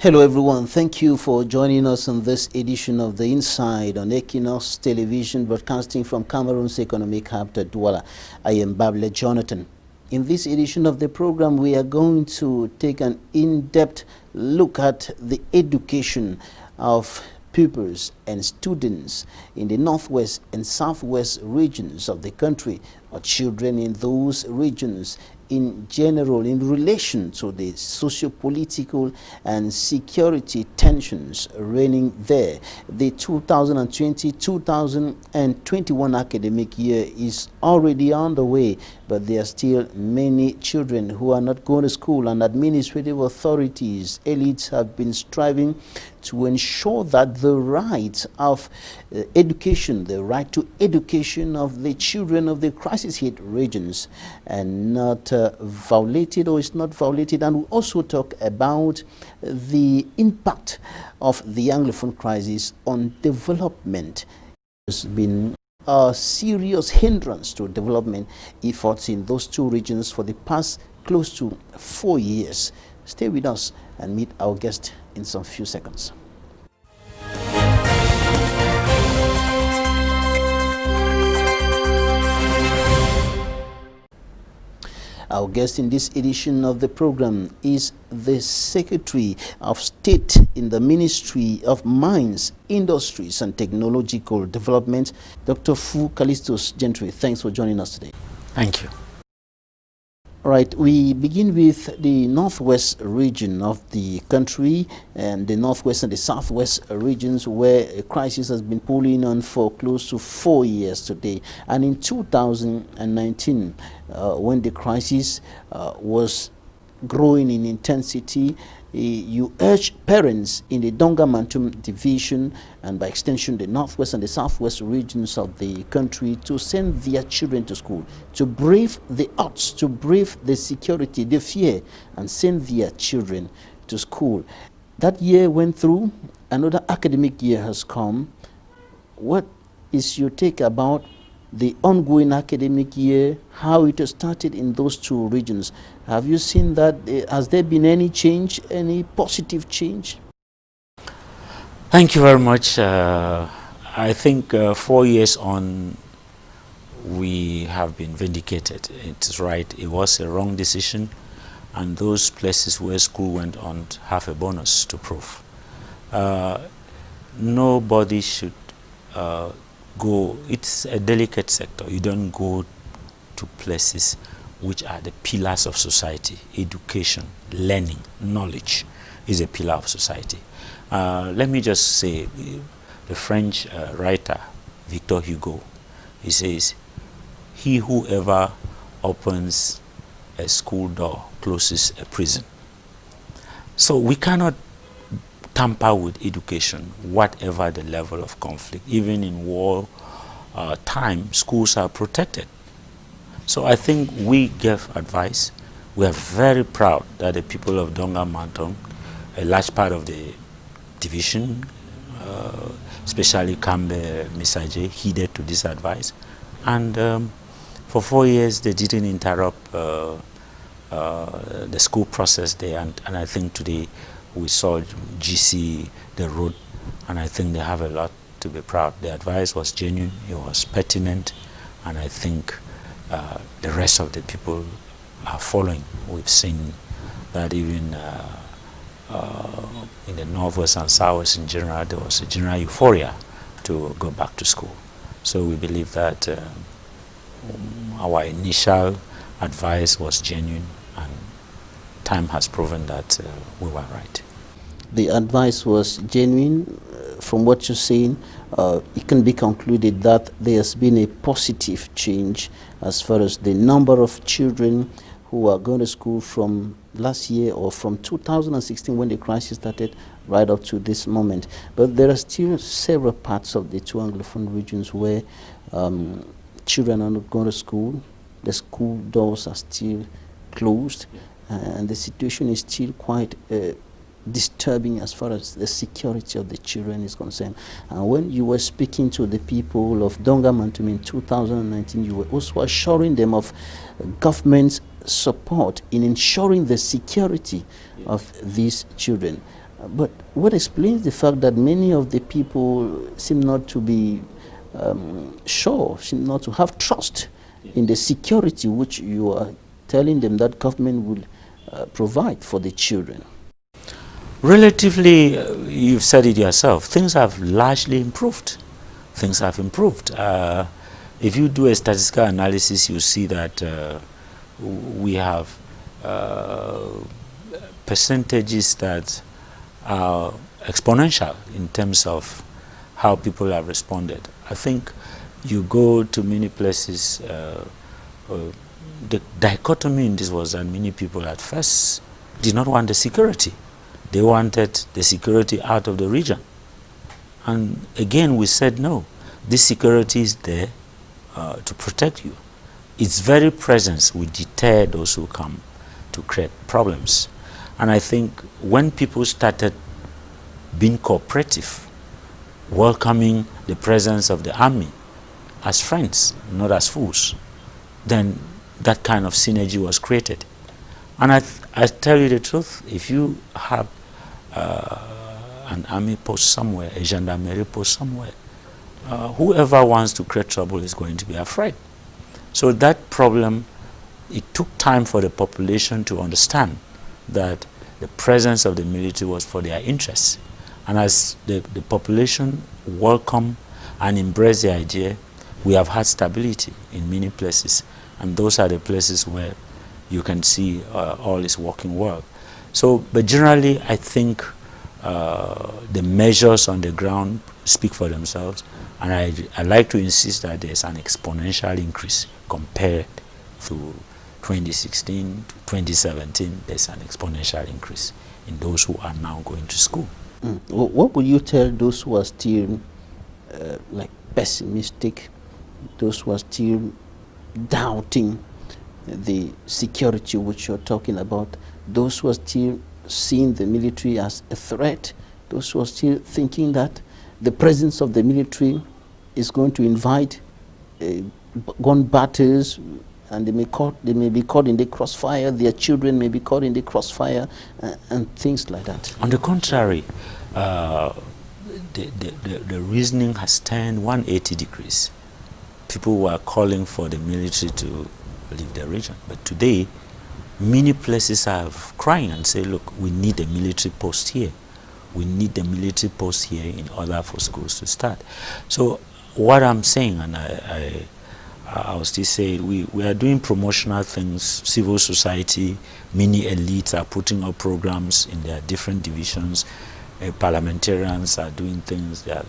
Hello everyone, thank you for joining us on this edition of The Inside on Equinoxe Television, broadcasting from Cameroon's economic capital, Douala. I am Bable Jonathan. In this edition of the program, we are going to take an in-depth look at the education of pupils and students in the northwest and southwest regions of the country, or children in those regions in general, in relation to the socio-political and security tensions reigning there. The 2020-2021 academic year is already underway, but there are still many children who are not going to school, and administrative authorities, elites have been striving to ensure that the right of education, the right to education of the children of the crisis-hit regions, and not violated, or is not violated. And we also talk about the impact of the Anglophone crisis on development. There's been a serious hindrance to development efforts in those two regions for the past close to 4 years. Stay with us and meet our guest in some few seconds. Our guest in this edition of the program is the Secretary of State in the Ministry of Mines, Industries and Technological Development, Dr. CALISTUS GENTRY. Thanks for joining us today. Thank you. All right, we begin with the northwest region of the country, and the northwest and the southwest regions, where a crisis has been pulling on for close to 4 years today. And in 2019, when the crisis was growing in intensity, you urged parents in the Donga-Mantum division, and by extension the northwest and the southwest regions of the country, to send their children to school, to brave the odds, to brave the security, the fear, and send their children to school. That year went through, another academic year has come. What is your take about the ongoing academic year, how it has started in those two regions? Have you seen that? Has there been any change, any positive change? Thank you very much. I think 4 years on, we have been vindicated. It's right, it was a wrong decision, and those places where school went on have a bonus to prove. Nobody should go, it's a delicate sector. You don't go to places which are the pillars of society. Education, learning, knowledge is a pillar of society. Let me just say, the French writer Victor Hugo, he says, "He who ever opens a school door closes a prison." So we cannot tamper with education, whatever the level of conflict. Even in war time, schools are protected. So I think we gave advice. We are very proud that the people of Donga-Mantum, a large part of the division, especially Kambe Misaje, heeded to this advice. And for 4 years, they didn't interrupt the school process there. And I think today, we saw GC, the road, and I think they have a lot to be proud. The advice was genuine, it was pertinent, and I think the rest of the people are following. We've seen that even in the northwest and southwest in general, there was a general euphoria to go back to school. So we believe that our initial advice was genuine, and time has proven that we were right. The advice was genuine. From what you're saying, it can be concluded that there has been a positive change as far as the number of children who are going to school from last year, or from 2016 when the crisis started, right up to this moment. But there are still several parts of the two Anglophone regions where children are not going to school. The school doors are still closed, and the situation is still quite disturbing as far as the security of the children is concerned. And when you were speaking to the people of Donga-Mantum in 2019, you were also assuring them of government's support in ensuring the security of these children. But what explains the fact that many of the people seem not to be sure, seem not to have trust in the security which you are telling them that government will provide for the children? Relatively, you've said it yourself, things have largely improved. Things have improved. If you do a statistical analysis, you see that we have percentages that are exponential in terms of how people have responded. I think you go to many places, the dichotomy in this was that many people at first did not want the security. They wanted the security out of the region. And again, we said no, this security is there to protect you. Its very presence will deter those who come to create problems. And I think when people started being cooperative, welcoming the presence of the army as friends, not as fools, then that kind of synergy was created. And I tell you the truth, if you have an army post somewhere, a gendarmerie post somewhere, whoever wants to create trouble is going to be afraid. So that problem, it took time for the population to understand that the presence of the military was for their interests. And as the population welcome and embrace the idea, we have had stability in many places. And those are the places where you can see all is working well. So, but generally, I think the measures on the ground speak for themselves. And I like to insist that there's an exponential increase compared to 2016 to 2017. There's an exponential increase in those who are now going to school. What would you tell those who are still like pessimistic, those who are still doubting the security which you're talking about, those who are still seeing the military as a threat, those who are still thinking that the presence of the military is going to invite gun battles, and they may be caught in the crossfire, their children may be caught in the crossfire, and things like that? On the contrary, the reasoning has turned 180 degrees. People were calling for the military to leave the region. But today, many places are crying and say, look, we need a military post here. We need the military post here in order for schools to start. So what I'm saying, and I'll still say, we are doing promotional things. Civil society, many elites are putting up programs in their different divisions. Parliamentarians are doing things, there are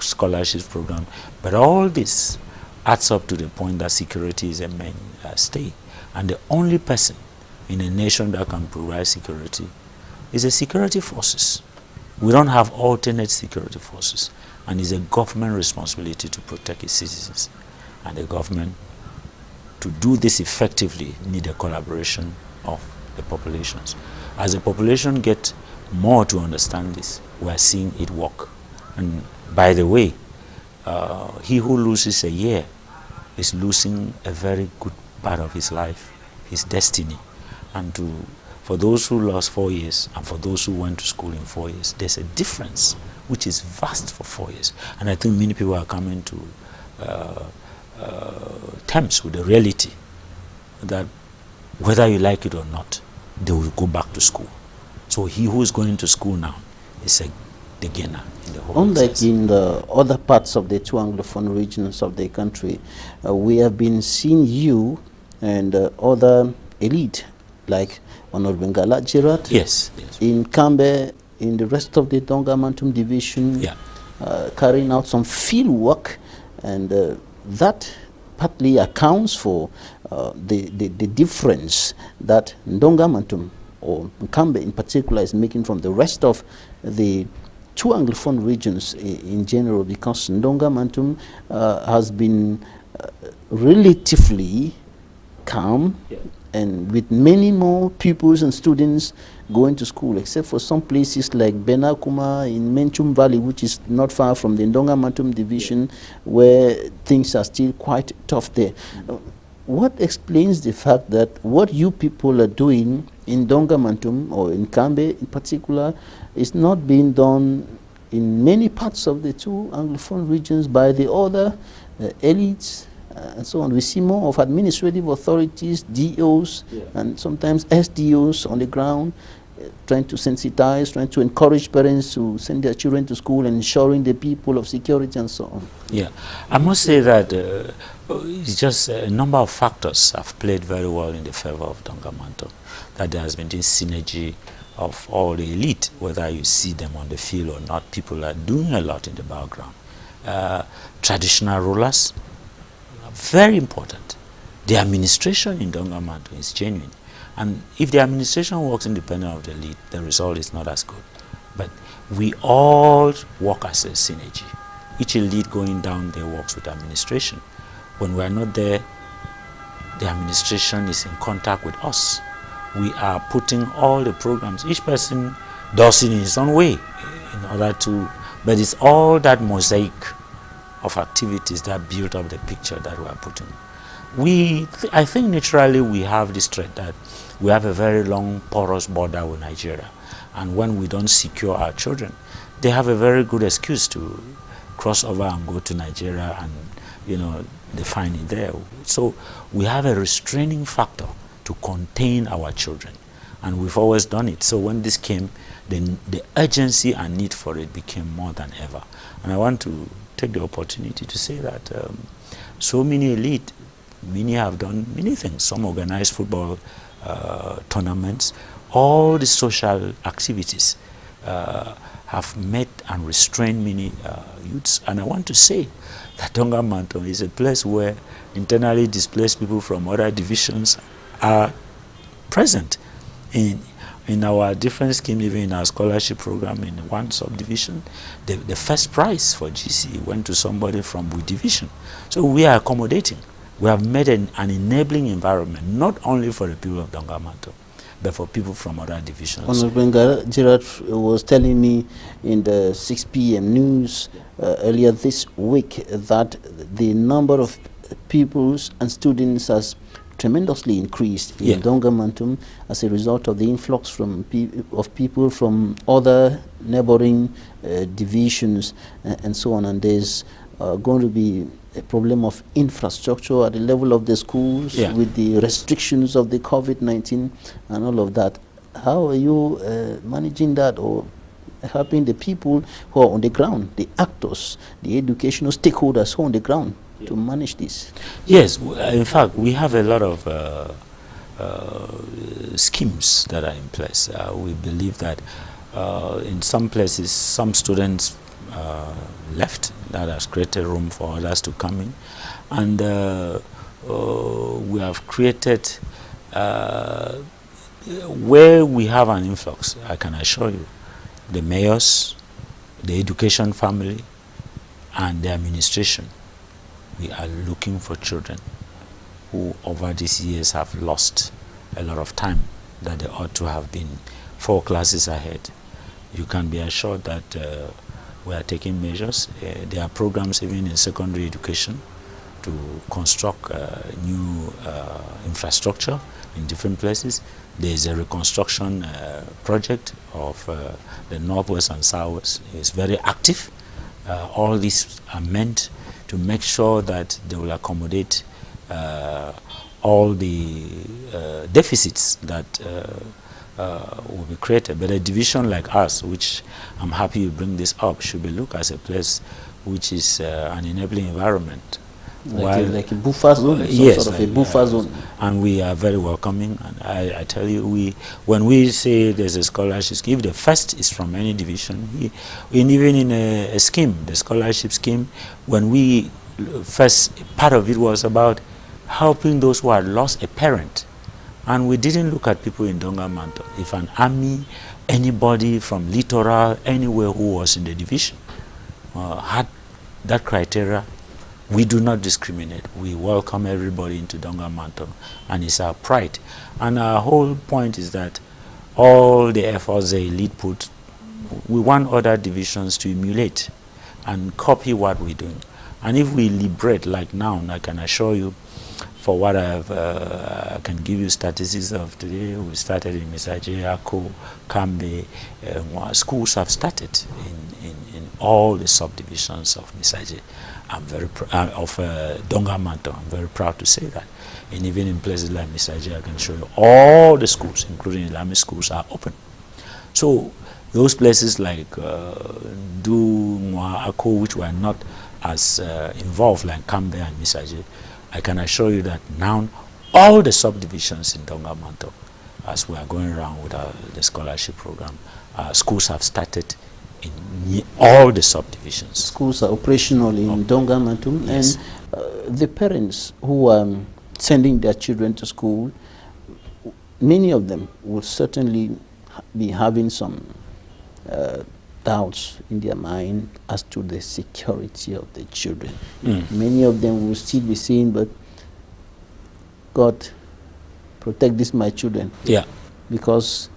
scholarships programs. But all this adds up to the point that security is a mainstay. And the only person in a nation that can provide security is the security forces. We don't have alternate security forces. And it's a government responsibility to protect its citizens. And the government, to do this effectively, need a collaboration of the populations. As the population get more to understand this, we are seeing it work. And by the way, he who loses a year is losing a very good part of his life, his destiny. And for those who lost 4 years and for those who went to school in 4 years, there's a difference which is vast for 4 years. And I think many people are coming to terms with the reality that whether you like it or not, they will go back to school. So he who is going to school now is the gainer in the whole Unlike process. in the other parts of the two Anglophone regions of the country, we have been seeing you and other elite like Honorable Ngala Gerard, Yes. in Cambe, in the rest of the Donga Mantum division, carrying out some field work, and that partly accounts for the difference that Ndonga Mantum, or Cambe in particular, is making from the rest of the two Anglophone regions in general, because Ndonga Mantum has been relatively calm, and with many more pupils and students going to school, except for some places like Benakuma in Menchum Valley, which is not far from the Ndonga Mantum division, where things are still quite tough there. what explains the fact that what you people are doing in Dongamantum or in Kambe in particular is not being done in many parts of the two Anglophone regions by the other elites and so on? We see more of administrative authorities, DOs, and sometimes SDOs on the ground, trying to sensitize, trying to encourage parents to send their children to school and ensuring the people of security and so on. Yeah, I must say that it's just a number of factors have played very well in the favor of Dongamantum. That there has been this synergy of all the elite, whether you see them on the field or not. People are doing a lot in the background. Traditional rulers, very important. The administration in Dongamantum is genuine. And if the administration works independent of the elite, the result is not as good. But we all work as a synergy. Each elite going down there works with administration. When we are not there, the administration is in contact with us. We are putting all the programs, each person does it in his own way in order to, but it's all that mosaic of activities that build up the picture that we are putting. I think naturally we have this threat that we have a very long porous border with Nigeria, and when we don't secure our children, they have a very good excuse to cross over and go to Nigeria, and they find it there. So we have a restraining factor to contain our children, and we've always done it. So when this came, then the urgency and need for it became more than ever. And I want to take the opportunity to say that so many elite, many have done many things. Some organize football tournaments. All the social activities have met and restrained many youths. And I want to say that Dongamantum is a place where internally displaced people from other divisions are present. In our different schemes, even in our scholarship program in one subdivision, the first prize for GC went to somebody from Wu division. So we are accommodating. We have made an enabling environment, not only for the people of Dongamantum, but for people from other divisions. Honorable Gerard was telling me in the 6 p.m. news earlier this week that the number of pupils and students has tremendously increased in Dongamantum as a result of the influx from people from other neighboring divisions and so on. And there's going to be a problem of infrastructure at the level of the schools with the restrictions of the COVID-19 and all of that. How are you managing that, or helping the people who are on the ground, the actors, the educational stakeholders who are on the ground to manage this? Yes, in fact, we have a lot of schemes that are in place. We believe that in some places, some students left. That has created room for others to come in. And we have created, where we have an influx, I can assure you, the mayors, the education family, and the administration, we are looking for children who over these years have lost a lot of time that they ought to have been 4 classes ahead. You can be assured that we are taking measures. There are programs even in secondary education to construct new infrastructure in different places. There is a reconstruction project of the Northwest and Southwest. It's very active. All these are meant to make sure that they will accommodate all the deficits that will be created. But a division like us, which I'm happy you bring this up, should be looked as a place which is an enabling environment. Like a buffer zone, yes, sort of a buffer zone. And we are very welcoming. And I tell you, when we say there's a scholarship scheme, the first is from any division. Even in a scheme, the scholarship scheme, when we first, part of it was about helping those who had lost a parent. And we didn't look at people in Dongamantum. If an army, anybody from littoral, anywhere who was in the division had that criteria, we do not discriminate. We welcome everybody into Dongamantum, and it's our pride. And our whole point is that all the efforts the elite put, we want other divisions to emulate and copy what we're doing. And if we liberate, like now, I can assure you, For what I can give you statistics of today, we started in Misaje, Ako, Kambe. Schools have started in all the subdivisions of Misaje. I'm very of Dongamanto. I'm very proud to say that. And even in places like Misaje, I can show you all the schools, including Islamic schools, are open. So those places like Mwa, Ako, which were not as involved like Kambe and Misaje, I can assure you that now all the subdivisions in Dongamanto, as we are going around with the scholarship program, schools have started in all the subdivisions. Schools are operational in Dongamanto, yes. And the parents who are sending their children to school, many of them will certainly be having some doubts in their mind as to the security of the children. Many of them will still be saying, but God, protect these my children. Yeah. Because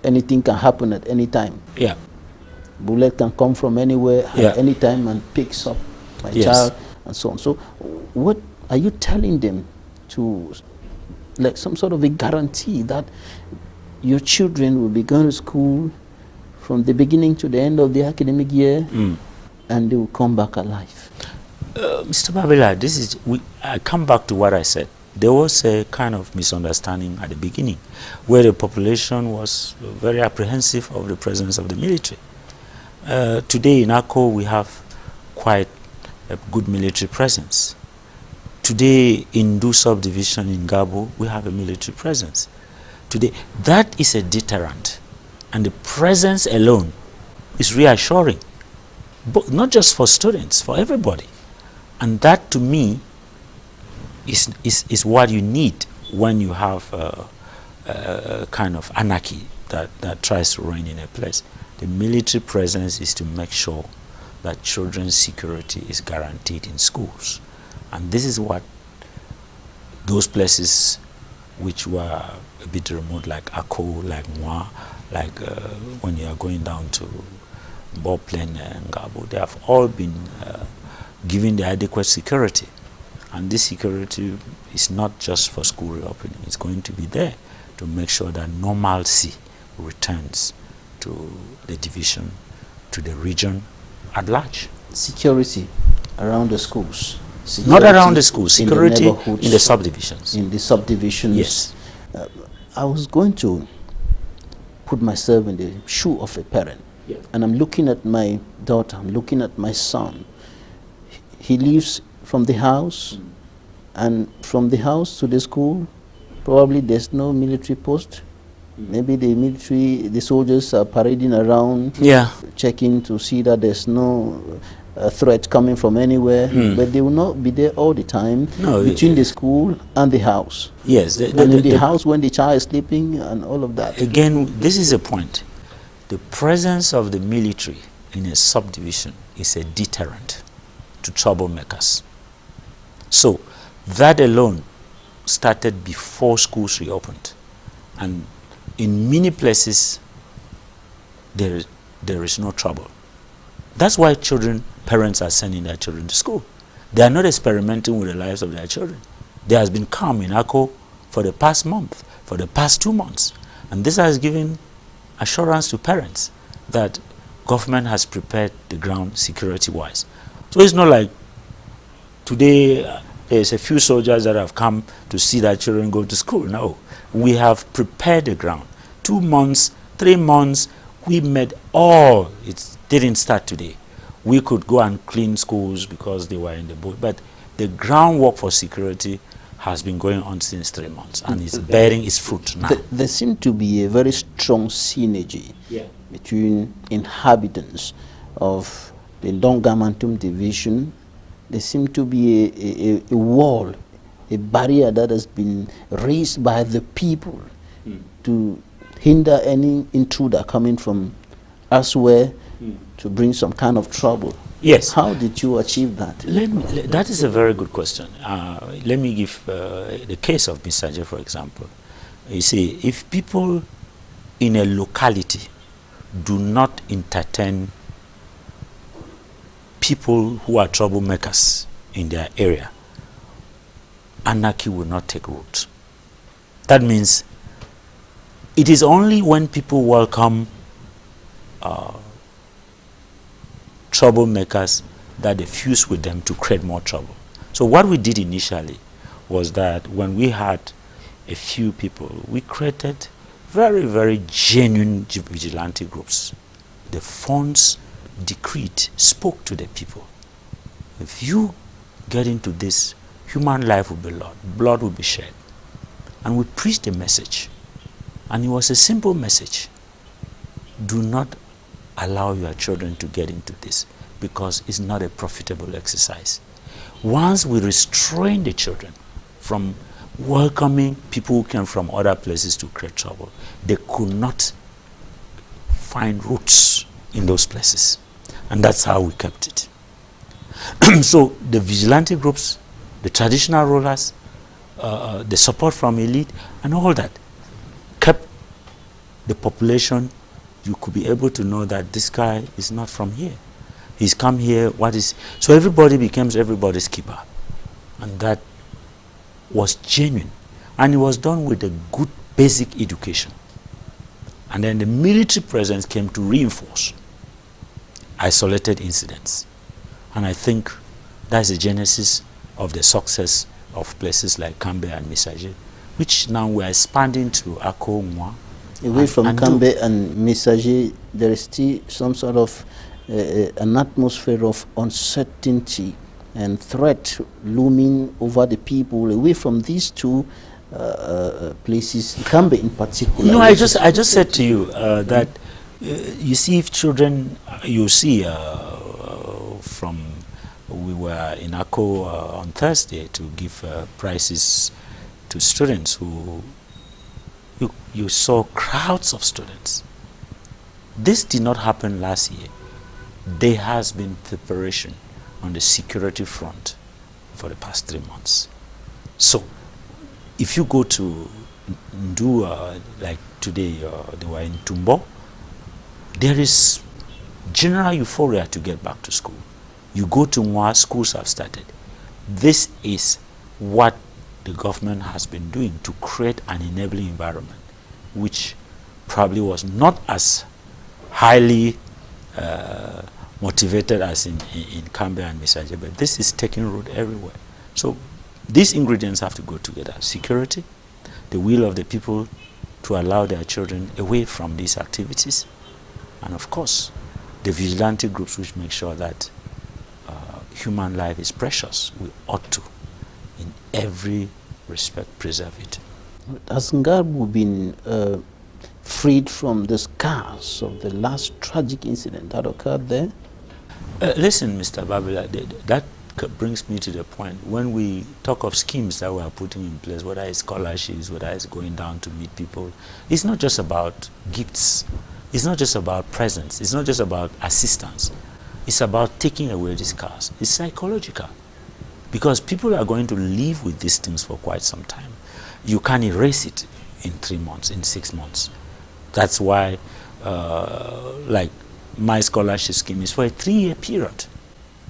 anything can happen at any time. Yeah. Bullet can come from anywhere at any time and picks up my child and so on. So what are you telling them to, like some sort of a guarantee that your children will be going to school from the beginning to the end of the academic year and they will come back alive? Mr. Babila, I come back to what I said. There was a kind of misunderstanding at the beginning where the population was very apprehensive of the presence of the military. Today in Ako, we have quite a good military presence. Today in Du subdivision in Gabo, we have a military presence. Today, that is a deterrent. And the presence alone is reassuring, but not just for students, for everybody. And that to me is what you need when you have a kind of anarchy that tries to reign in a place. The military presence is to make sure that children's security is guaranteed in schools. And this is what those places which were a bit remote, like Ako, like Mwa, like when you are going down to Boplain and Gabo, they have all been given the adequate security. And this security is not just for school reopening. It's going to be there to make sure that normalcy returns to the division, to the region at large. Security around the schools. Not around the schools, security in the subdivisions. In the subdivisions. Yes. I was going to put myself in the shoe of a parent. Yeah. And I'm looking at my daughter, I'm looking at my son. He leaves from the house, and from the house to the school, probably there's no military post. Maybe the soldiers are parading around, checking to see that there's no threat coming from anywhere, but they will not be there all the time between the school and the house. Yes. And in the house when the child is sleeping and all of that. Again, this is a point. The presence of the military in a subdivision is a deterrent to troublemakers. So that alone started before schools reopened. And in many places, there is no trouble. That's why parents are sending their children to school. They are not experimenting with the lives of their children. There has been calm in Ako for the past month, for the past 2 months. And this has given assurance to parents that government has prepared the ground security-wise. So it's not like today there's a few soldiers that have come to see their children go to school. No, we have prepared the ground. 2 months, 3 months, we made all. It didn't start today. We could go and clean schools because they were in the boat, but the groundwork for security has been going on since 3 months, and it's bearing its fruit now. There seems to be a very strong synergy between inhabitants of the Dongamantum division. There seems to be a wall, a barrier that has been raised by the people to hinder any intruder coming from elsewhere to bring some kind of trouble. Yes. How did you achieve that? That is a very good question. Let me give the case of Misaje, for example. You see, if people in a locality do not entertain people who are troublemakers in their area, anarchy will not take root. That means it is only when people welcome troublemakers that they fuse with them to create more trouble. So what we did initially was that when we had a few people, we created very, very genuine vigilante groups. The funds decreed spoke to the people. If you get into this, human life will be lost, blood will be shed. And we preached a message. And it was a simple message. Do not allow your children to get into this, because it's not a profitable exercise. Once we restrain the children from welcoming people who came from other places to create trouble, they could not find roots in those places. And that's how we kept it. So the vigilante groups, the traditional rulers, the support from elite, and all that kept the population. You could be able to know that this guy is not from here. He's come here, what is... So everybody becomes everybody's keeper. And that was genuine. And it was done with a good basic education. And then the military presence came to reinforce isolated incidents. And I think that's the genesis of the success of places like Cambe and Misaje, which now we're expanding to Ako, Mwa. Away from Cambe and Misaje, there is still some sort of an atmosphere of uncertainty and threat looming over the people. Away from these two places, Cambe in particular. No, I just said to you that you see, if children, you see we were in Ako on Thursday to give prizes to students who you saw crowds of students. This did not happen last year. There has been preparation on the security front for the past 3 months. So if you go to do like today, they were in Tumbo, there is general euphoria to get back to school. You go to Mwa, schools have started. This is what the government has been doing to create an enabling environment, which probably was not as highly motivated as in Cambe and Misaje, but this is taking root everywhere. So these ingredients have to go together. Security, the will of the people to allow their children away from these activities, and of course, the vigilante groups which make sure that human life is precious. We ought to, in every respect, preserve it. Has Ngarbu been freed from the scars of the last tragic incident that occurred there? Listen, Mr. Babila, that brings me to the point. When we talk of schemes that we are putting in place, whether it's scholarships, whether it's going down to meet people, it's not just about gifts. It's not just about presents. It's not just about assistance. It's about taking away these scars. It's psychological. Because people are going to live with these things for quite some time. You can't erase it in 3 months, in 6 months. That's why, like, my scholarship scheme is for a 3-year period.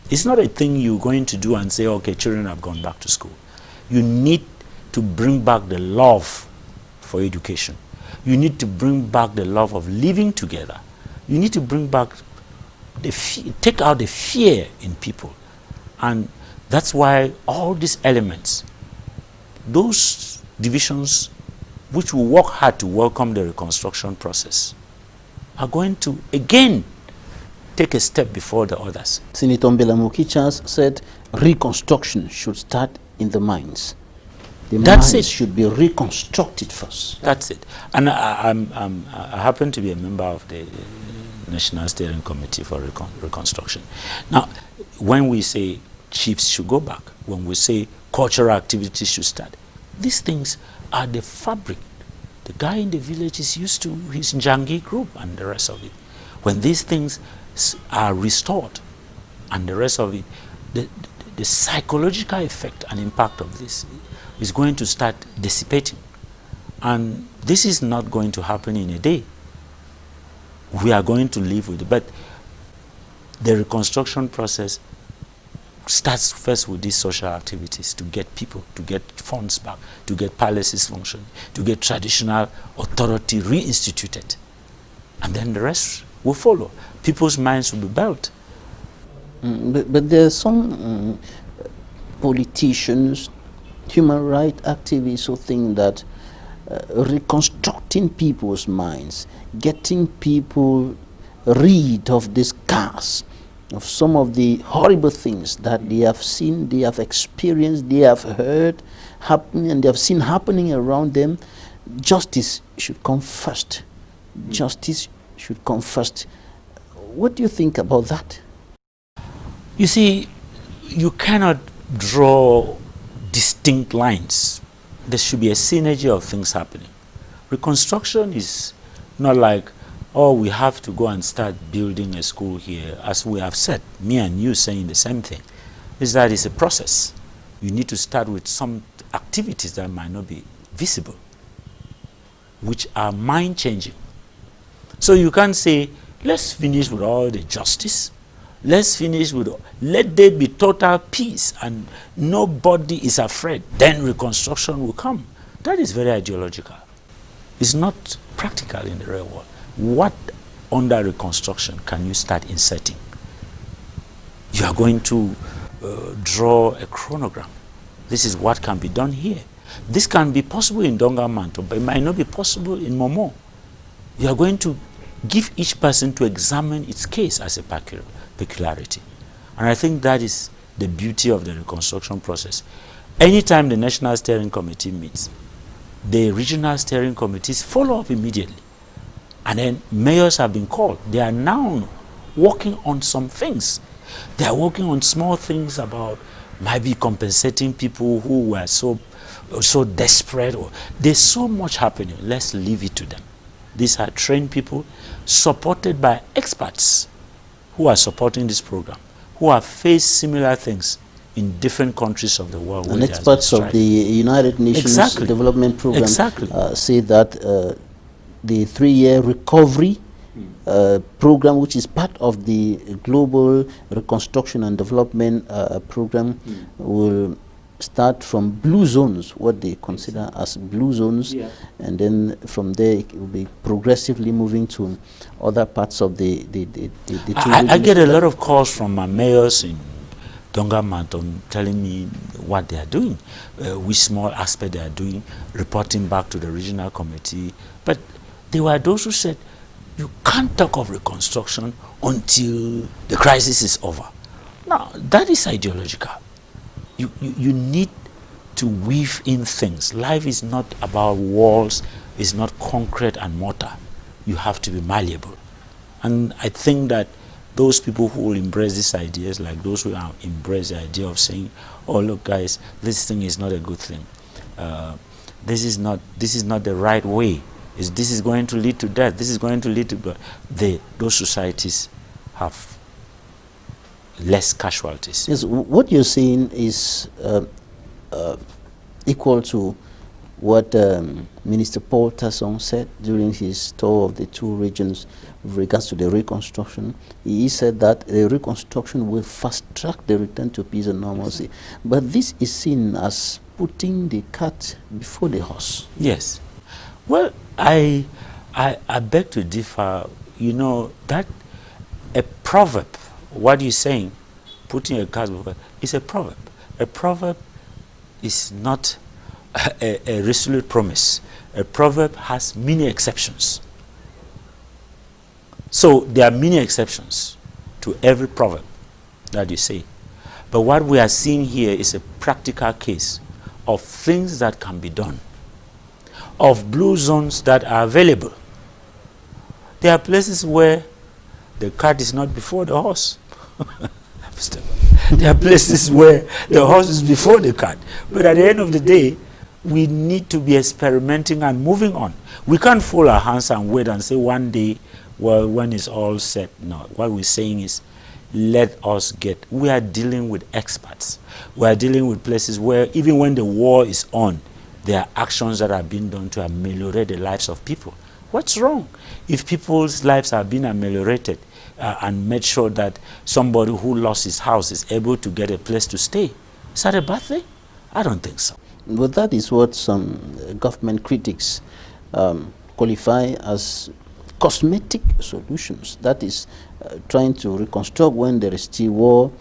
It's not a thing you're going to do and say, okay, children have gone back to school. You need to bring back the love for education. You need to bring back the love of living together. You need to bring back take out the fear in people. And that's why all these elements, those divisions which will work hard to welcome the reconstruction process, are going to again take a step before the others. Senator Mbelamuki said reconstruction should start in the minds. The minds should be reconstructed first. That's it. And I happen to be a member of the National Steering Committee for Reconstruction. Now, when we say chiefs should go back, when we say cultural activities should start, these things are the fabric. The guy in the village is used to his Njangi group and the rest of it. When these things are restored and the rest of it, the psychological effect and impact of this is going to start dissipating. And this is not going to happen in a day. We are going to live with it. But the reconstruction process starts first with these social activities to get people, to get funds back, to get palaces functioning, to get traditional authority reinstituted. And then the rest will follow. People's minds will be built. But there are some politicians, human rights activists who think that reconstructing people's minds, getting people rid of this curse, of some of the horrible things that they have seen, they have experienced, they have heard happening, and they have seen happening around them, justice should come first. Justice should come first. What do you think about that? You see, you cannot draw distinct lines. There should be a synergy of things happening. Reconstruction is not like, oh, we have to go and start building a school here. As we have said, me and you saying the same thing, is that it's a process. You need to start with some activities that might not be visible, which are mind-changing. So you can't say, let's finish with all the justice. Let's finish with, let there be total peace and nobody is afraid. Then reconstruction will come. That is very ideological. It's not practical in the real world. What under reconstruction can you start inserting? You are going to draw a chronogram. This is what can be done here. This can be possible in Dongamanto, but it might not be possible in Momo. You are going to give each person to examine its case as a peculiarity. And I think that is the beauty of the reconstruction process. Anytime the National Steering Committee meets, the regional steering committees follow up immediately. And then mayors have been called. They are now working on some things. They are working on small things about maybe compensating people who were so desperate. Or there's so much happening. Let's leave it to them. These are trained people supported by experts who are supporting this program, who have faced similar things in different countries of the world. And experts of the United Nations Development Program say that the 3-year recovery program, which is part of the global reconstruction and development program, will start from blue zones, what they consider as blue zones, and then from there it will be progressively moving to other parts of the I get a lot of calls from my mayors in Dongamanto telling me what they are doing, which small aspect they are doing, reporting back to the regional committee. But there were those who said, you can't talk of reconstruction until the crisis is over. Now, that is ideological. You need to weave in things. Life is not about walls, it's not concrete and mortar. You have to be malleable. And I think that those people who will embrace these ideas, like those who embrace the idea of saying, oh, look, guys, this thing is not a good thing. This is not the right way. This is going to lead to death. This is going to lead to... Those societies have less casualties. Yes, what you're saying is equal to what Minister Paul Tasson said during his tour of the 2 regions with regards to the reconstruction. He said that the reconstruction will fast-track the return to peace and normalcy. But this is seen as putting the cart before the horse. Yes. Well, I beg to differ. You know, that a proverb, what you're saying, putting a cart before, is a proverb. A proverb is not a resolute promise. A proverb has many exceptions. So there are many exceptions to every proverb that you say. But what we are seeing here is a practical case of things that can be done, of blue zones that are available. There are places where the cart is not before the horse. There are places where the horse is before the cart. But at the end of the day, we need to be experimenting and moving on. We can't fold our hands and wait and say one day, well, when it's all set. No, what we're saying is, let us get, we are dealing with experts. We are dealing with places where even when the war is on, there are actions that are being done to ameliorate the lives of people. What's wrong if people's lives are being ameliorated and made sure that somebody who lost his house is able to get a place to stay, is that a bad thing? I don't think so. But that is what some government critics qualify as cosmetic solutions. That is trying to reconstruct when there is still war,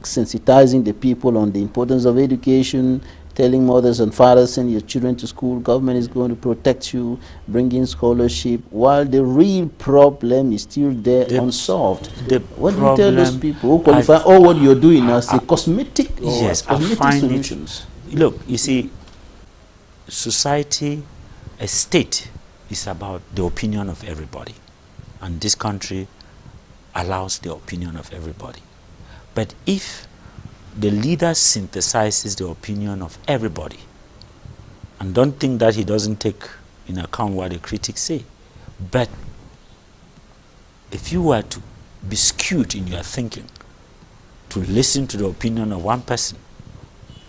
sensitizing the people on the importance of education, telling mothers and fathers, send your children to school, government is going to protect you, bring in scholarship, while the real problem is still there unsolved. What do you tell those people who qualify all what you're doing as a cosmetic cosmetic solutions? Look, you see, society, a state is about the opinion of everybody. And this country allows the opinion of everybody. But if the leader synthesizes the opinion of everybody, and don't think that he doesn't take in account what the critics say, but if you were to be skewed in your thinking to listen to the opinion of one person,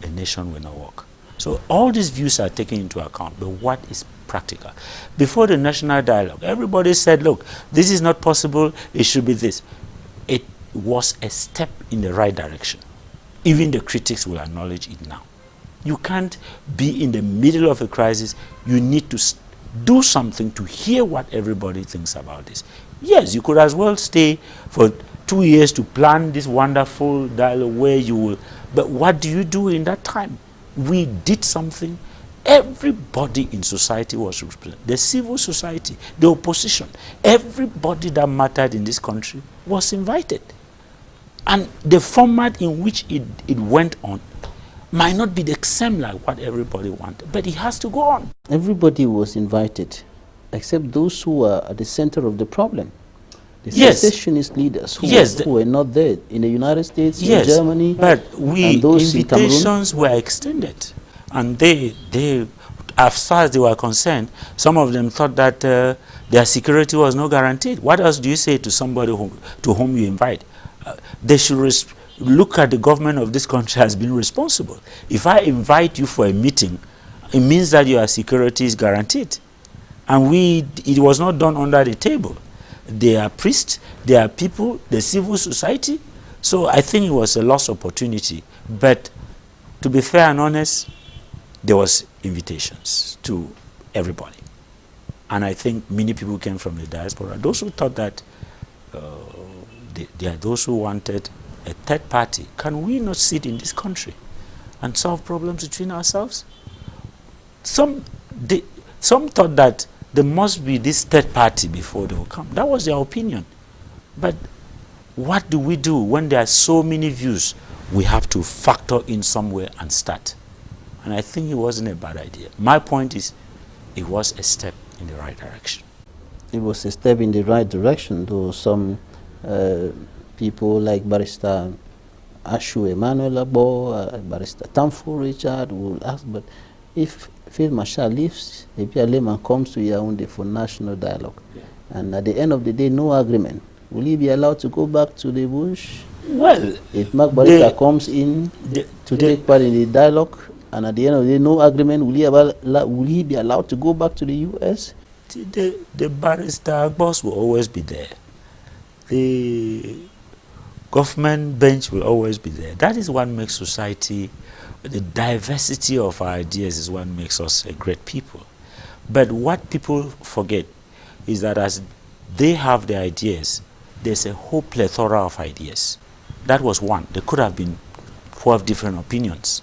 a nation will not work. So all these views are taken into account, but what is practical? Before the national dialogue, everybody said, look, this is not possible, it should be this. It was a step in the right direction. Even the critics will acknowledge it now. You can't be in the middle of a crisis. You need to do something to hear what everybody thinks about this. Yes, you could as well stay for 2 years to plan this wonderful dialogue where you will, but what do you do in that time? We did something. Everybody in society was represented. The civil society, the opposition, everybody that mattered in this country was invited. And the format in which it went on might not be the same like what everybody wanted, but it has to go on. Everybody was invited, except those who were at the center of the problem. The secessionist leaders who were not there in the United States, in Germany, but and those invitations were extended. And they, as far as they were concerned, some of them thought that their security was not guaranteed. What else do you say to somebody to whom you invite? They should look at the government of this country as being responsible. If I invite you for a meeting, it means that your security is guaranteed. And it was not done under the table. They are priests, they are people, the civil society. So I think it was a lost opportunity. But to be fair and honest, there was invitations to everybody. And I think many people came from the diaspora. Those who thought that there are those who wanted a third party. Can we not sit in this country and solve problems between ourselves? Some thought that there must be this third party before they will come. That was their opinion. But what do we do when there are so many views? We have to factor in somewhere and start. And I think it wasn't a bad idea. My point is, it was a step in the right direction. It was a step in the right direction, though some people like Barrister Ashu Emmanuel Abo, Barrister Tamfu Richard will ask, but if Field Marshal leaves, the PLM comes to Yaoundé for national dialogue, and at the end of the day, no agreement, will he be allowed to go back to the bush? Well, if Mark Barrister comes in to take part in the dialogue, and at the end of the day, no agreement, will he be allowed to go back to the U.S.? The barrister boss will always be there. The government bench will always be there. That is what makes society, the diversity of our ideas is what makes us a great people. But what people forget is that as they have their ideas, there's a whole plethora of ideas. That was one. There could have been 12 different opinions.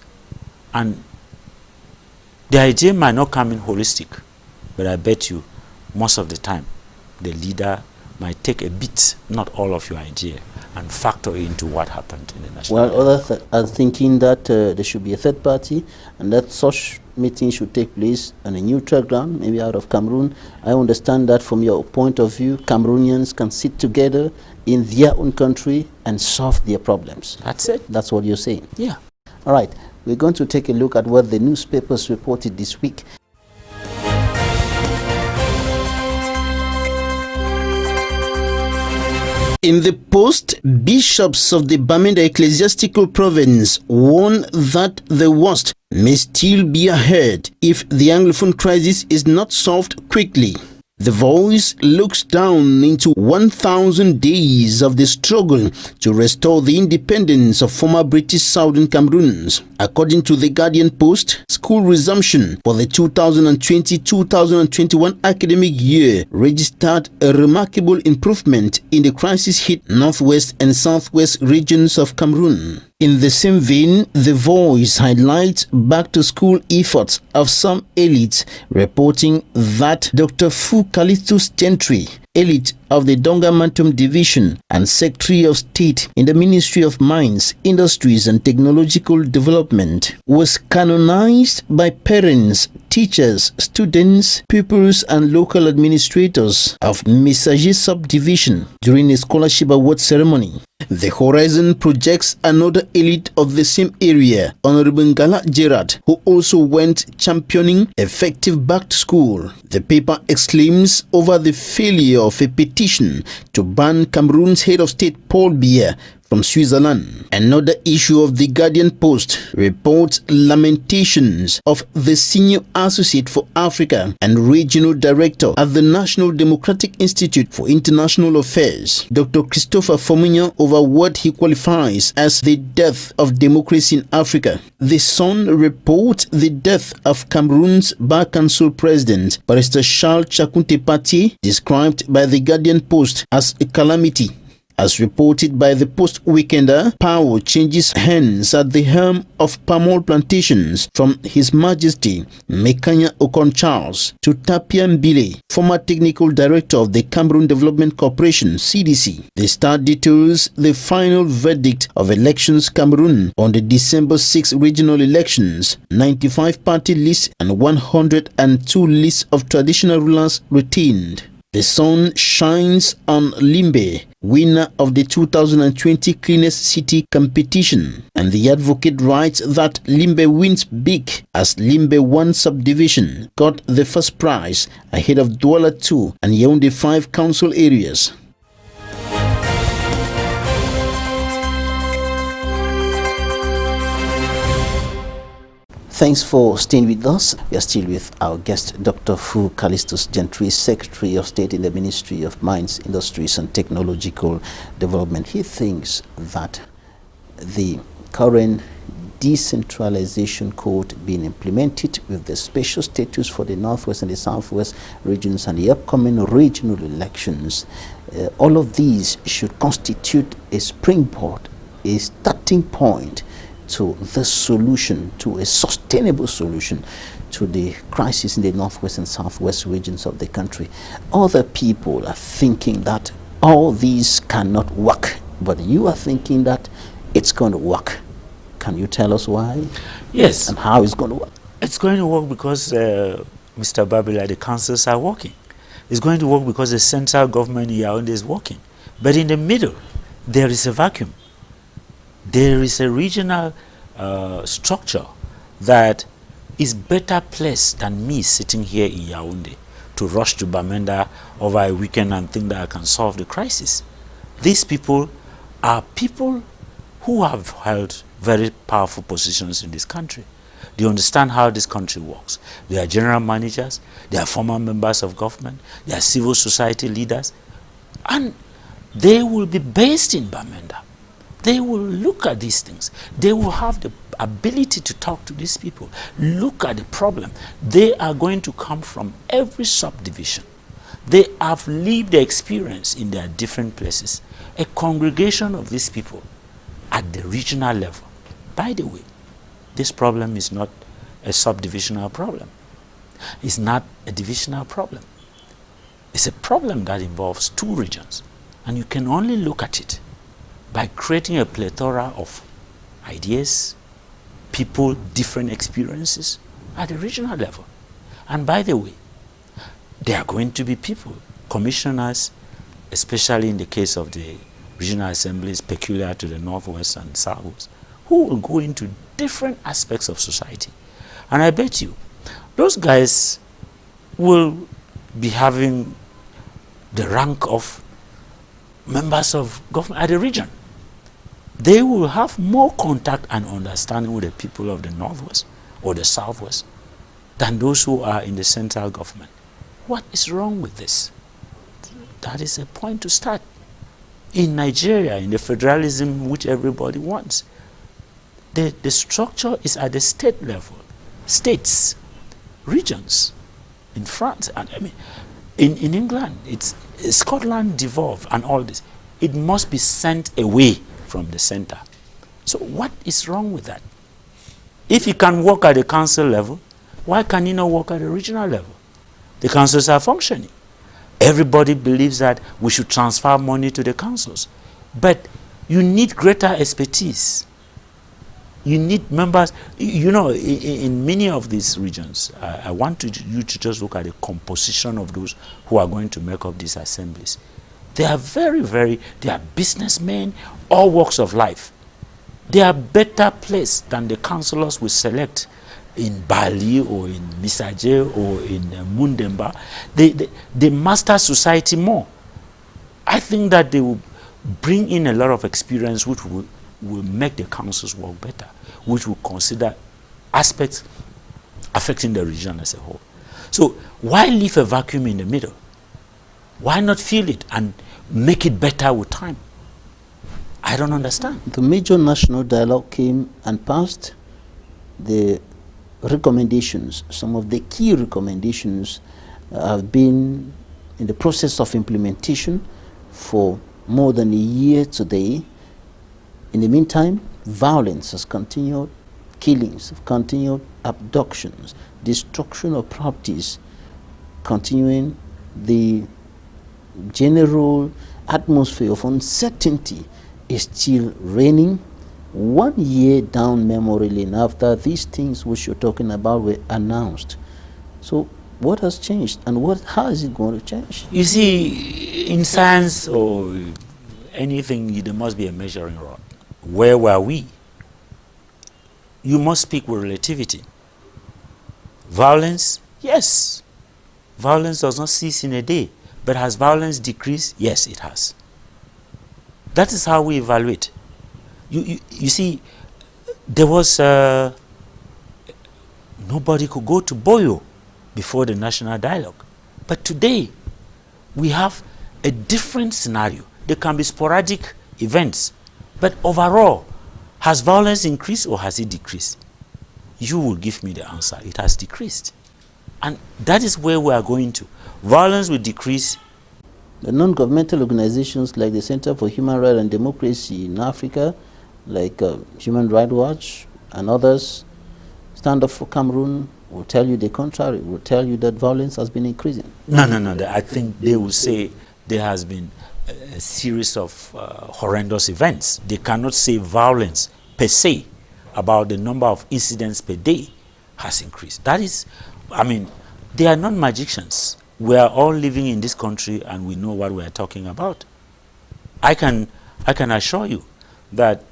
And the idea might not come in holistic, but I bet you most of the time the leader might take a bit, not all of your idea, and factor into what happened in the national. Well, others are thinking that there should be a third party, and that such meeting should take place on a neutral ground, maybe out of Cameroon. I understand that from your point of view, Cameroonians can sit together in their own country and solve their problems. That's it. That's what you're saying. Yeah. All right. We're going to take a look at what the newspapers reported this week. In the post, bishops of the Bamenda Ecclesiastical Province warn that the worst may still be ahead if the Anglophone crisis is not solved quickly. The Voice looks down into 1,000 days of the struggle to restore the independence of former British Southern Cameroons. According to the Guardian Post, school resumption for the 2020-2021 academic year registered a remarkable improvement in the crisis-hit northwest and southwest regions of Cameroon. In the same vein, The Voice highlights back-to-school efforts of some elites, reporting that Dr. CALISTUS GENTRY, elite of the Donga-Mantum Division and Secretary of State in the Ministry of Mines, Industries and Technological Development, was canonized by parents, teachers, students, pupils and local administrators of Messager Subdivision during a scholarship award ceremony. The Horizon projects another elite of the same area, Honorable Ngala Gerard, who also went championing effective back to school. The paper exclaims over the failure of a petition to ban Cameroon's head of state Paul Biya from Switzerland. Another issue of the Guardian Post reports lamentations of the Senior Associate for Africa and Regional Director at the National Democratic Institute for International Affairs, Dr. Christopher Fominyan, over what he qualifies as the death of democracy in Africa. The Sun reports the death of Cameroon's Bar Council President, Barrister Charles Chakunte Patie, described by the Guardian Post as a calamity. As reported by the Post Weekender, power changes hands at the helm of palm oil plantations from His Majesty Mekanya Okon Charles to Tapia Mbile, former technical director of the Cameroon Development Corporation (CDC). The Star details the final verdict of Elections Cameroon on the December 6 regional elections. 95 party lists and 102 lists of traditional rulers retained. The sun shines on Limbe, winner of the 2020 Cleanest City competition, and the advocate writes that Limbe wins big as Limbe 1 subdivision got the first prize ahead of Douala 2 and Yaoundé 5 council areas. Thanks for staying with us. We are still with our guest, Dr. CALISTUS GENTRY, Secretary of State in the Ministry of Mines, Industries and Technological Development. He thinks that the current decentralization code being implemented with the special status for the Northwest and the Southwest regions and the upcoming regional elections, all of these should constitute a springboard, a starting point to the solution, to a sustainable solution to the crisis in the Northwest and Southwest regions of the country. Other people are thinking that all these cannot work, but you are thinking that it's going to work. Can you tell us why? Yes. And how it's going to work? It's going to work because, Mr. Babila, the councils are working. It's going to work because the central government in Yaoundé is working. But in the middle, there is a vacuum. There is a regional structure that is better placed than me sitting here in Yaoundé to rush to Bamenda over a weekend and think that I can solve the crisis. These people are people who have held very powerful positions in this country. They understand how this country works. They are general managers, they are former members of government, they are civil society leaders, and they will be based in Bamenda. They will look at these things. They will have the ability to talk to these people, look at the problem. They are going to come from every subdivision. They have lived the experience in their different places. A congregation of these people at the regional level. By the way, this problem is not a subdivisional problem. It's not a divisional problem. It's a problem that involves two regions. And you can only look at it by creating a plethora of ideas, people, different experiences at the regional level. And by the way, there are going to be people, commissioners, especially in the case of the regional assemblies peculiar to the Northwest and Southwest, who will go into different aspects of society. And I bet you, those guys will be having the rank of members of government at the region. They will have more contact and understanding with the people of the Northwest or the Southwest than those who are in the central government. What is wrong with this? That is a point to start. In Nigeria, in the federalism which everybody wants, the structure is at the state level. States, regions. In France, and I mean, in England, it's Scotland devolved and all this. It must be sent away from the center. So what is wrong with that? If you can work at the council level, why can you not work at the regional level? The councils are functioning. Everybody believes that we should transfer money to the councils. But you need greater expertise. You need members. You know, in many of these regions, I want you to just look at the composition of those who are going to make up these assemblies. They are they are businessmen, all walks of life. They are better placed than the councillors we select in Bali or in Misaje or in Mundemba. They master society more. I think that they will bring in a lot of experience which will make the councils work better, which will consider aspects affecting the region as a whole. So why leave a vacuum in the middle? Why not fill it and make it better with time? I don't understand. The major national dialogue came and passed. The recommendations, some of the key recommendations have been in the process of implementation for more than a year today. In the meantime, violence has continued, killings have continued, abductions, destruction of properties continuing. The general atmosphere of uncertainty is still reigning. 1 year down memory lane after these things which you're talking about were announced. So what has changed, and how is it going to change? You see, in science or anything, there must be a measuring rod. Where were we? You must speak with relativity. Violence, yes. Violence does not cease in a day. But has violence decreased? Yes, it has. That is how we evaluate. You see, there was nobody could go to Boyo before the national dialogue. But today, we have a different scenario. There can be sporadic events. But overall, has violence increased or has it decreased? You will give me the answer. It has decreased. And that is where we are going to. Violence will decrease. The non-governmental organizations like the Center for Human Rights and Democracy in Africa, like Human Rights Watch and others, Stand Up for Cameroon, will tell you the contrary, will tell you that violence has been increasing. No. I think they will say there has been a series of horrendous events. They cannot say violence per se about the number of incidents per day has increased. That is, I mean, they are not magicians. We are all living in this country and we know what we are talking about. I can assure you that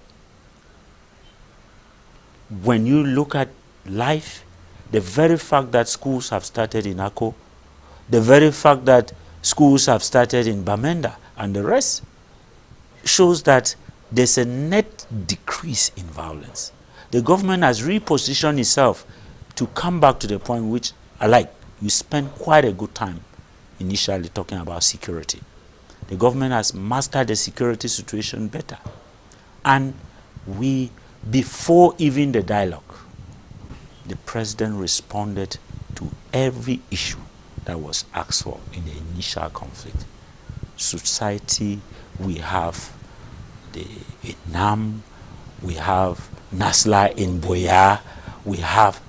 when you look at life, the very fact that schools have started in Ako, the very fact that schools have started in Bamenda and the rest, shows that there's a net decrease in violence. The government has repositioned itself to come back to the point which I like. You spent quite a good time initially talking about security. The government has mastered the security situation better. And before even the dialogue, the president responded to every issue that was asked for in the initial conflict. Society, we have the Nam, we have Nasla in Boya, we have,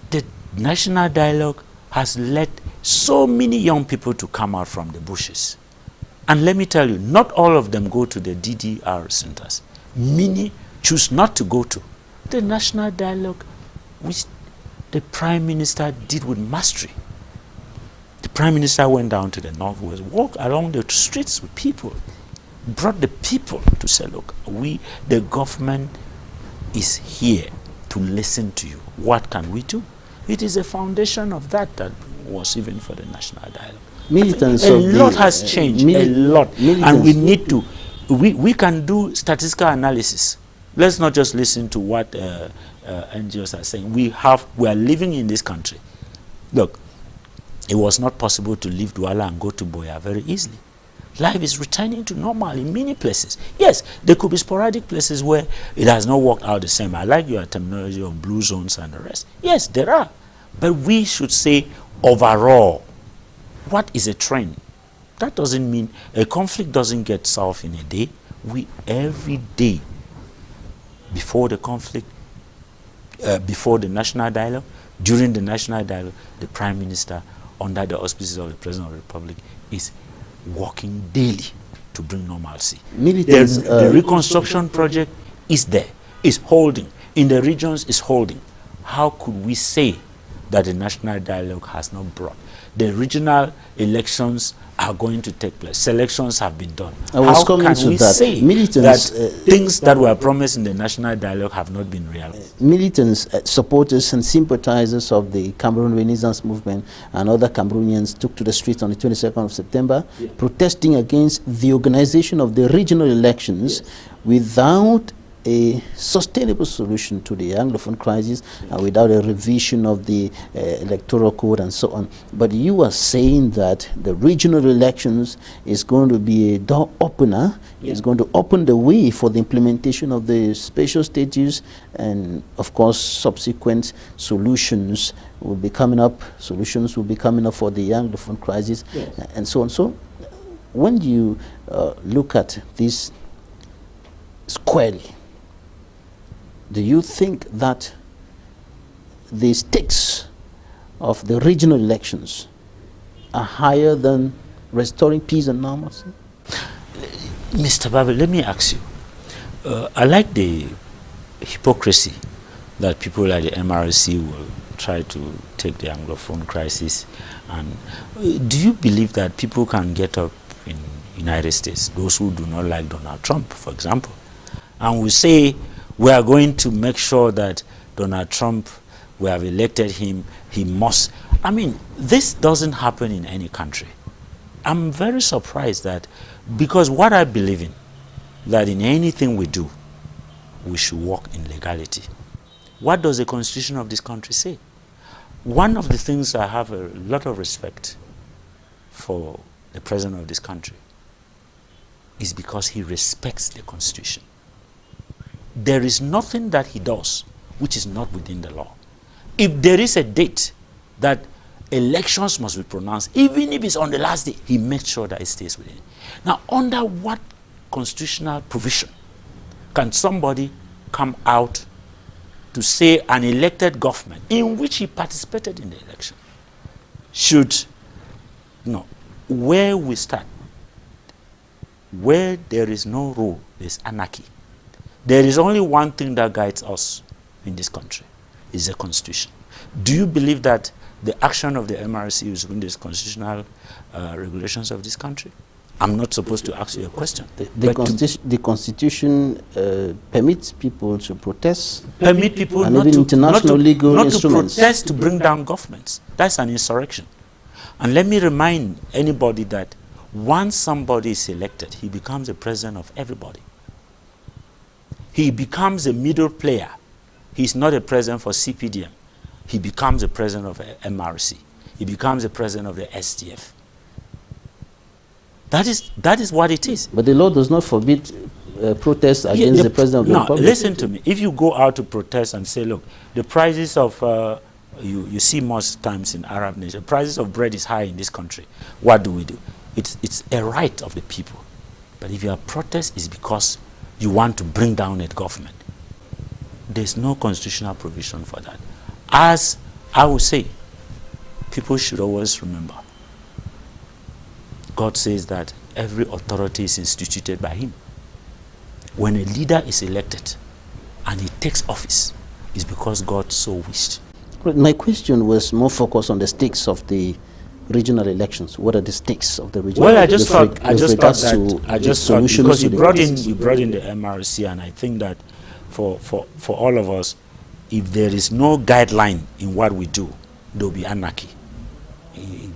the national dialogue has led so many young people to come out from the bushes. And let me tell you, not all of them go to the DDR centers. Many choose not to go to the national dialogue, which the Prime Minister did with mastery. The Prime Minister went down to the northwest, walked along the streets with people, brought the people to say, look, the government is here to listen to you. What can we do? It is a foundation of that was even for the national dialogue. A lot has changed, a lot. And we need to, we can do statistical analysis. Let's not just listen to what NGOs are saying. We are living in this country. Look, It was not possible to leave Douala and go to Boya very easily. Life is returning to normal in many places. Yes, there could be sporadic places where it has not worked out the same. I like your terminology of blue zones and the rest. Yes, there are. But we should say overall, what is a trend? That doesn't mean a conflict doesn't get solved in a day. We every day, before the conflict, before the national dialogue, during the national dialogue, the Prime Minister, under the auspices of the President of the Republic, is working daily to bring normalcy. The reconstruction project is there, is holding. In the regions, is holding. How could we say that the national dialogue has not brought? The regional elections are going to take place. Selections have been done. How can we say that things that were promised in the national dialogue have not been realized? Militants, supporters and sympathizers of the Cameroon Renaissance movement and other Cameroonians took to the streets on the 22nd of September, protesting against the organization of the regional elections without a sustainable solution to the Anglophone crisis and without a revision of the electoral code and so on. But you are saying that the regional elections is going to be a door opener, it's going to open the way for the implementation of the special status, and of course subsequent solutions will be coming up, for the Anglophone crisis and so on. So when you look at this squarely, do you think that the stakes of the regional elections are higher than restoring peace and normalcy? Mr. Babel, let me ask you. I like the hypocrisy that people like the MRC will try to take the Anglophone crisis. And do you believe that people can get up in the United States, those who do not like Donald Trump, for example, and will say, we are going to make sure that Donald Trump, we have elected him, he must. I mean, this doesn't happen in any country. I'm very surprised that, because what I believe in, that in anything we do, we should walk in legality. What does the constitution of this country say? One of the things I have a lot of respect for the president of this country is because he respects the constitution. There is nothing that he does which is not within the law. If there is a date that elections must be pronounced, even if it's on the last day, he makes sure that it stays within. Now, under what constitutional provision can somebody come out to say an elected government in which he participated in the election should, where we start, where there is no rule, there's anarchy. There is only one thing that guides us in this country, is the constitution. Do you believe that the action of the MRC is within the constitutional regulations of this country? I'm not supposed to ask you a question. The constitution permits people to protest. Permit people and even international legal instruments. To protest to bring down governments. That's an insurrection. And let me remind anybody that once somebody is elected, he becomes the president of everybody. He becomes a middle player. He's not a president for CPDM. He becomes the president of MRC. He becomes the president of the STF. That is what it is. But the law does not forbid protests against the president of the Republic. Listen to me. If you go out to protest and say, look, the prices of, you see most times in Arab nations, the prices of bread is high in this country. What do we do? It's a right of the people. But if your protest is because you want to bring down a government, there's no constitutional provision for that. As I would say, people should always remember, God says that every authority is instituted by him. When a leader is elected and he takes office, it's because God so wished. My question was more focused on the stakes of the regional elections. What are the stakes of the regional? Well, I just thought because you brought in the MRC, and I think that for all of us, if there is no guideline in what we do, there will be anarchy.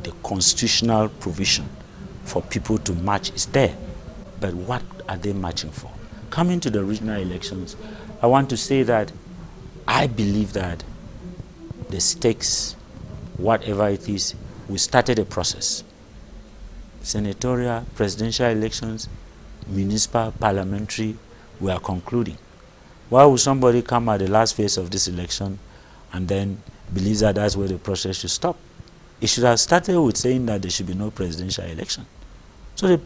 The constitutional provision for people to march is there, but what are they marching for? Coming to the regional elections, I want to say that I believe that the stakes, whatever it is, we started a process. Senatorial, presidential elections, municipal, parliamentary, we are concluding. Why would somebody come at the last phase of this election and then believe that that's where the process should stop? It should have started with saying that there should be no presidential election. So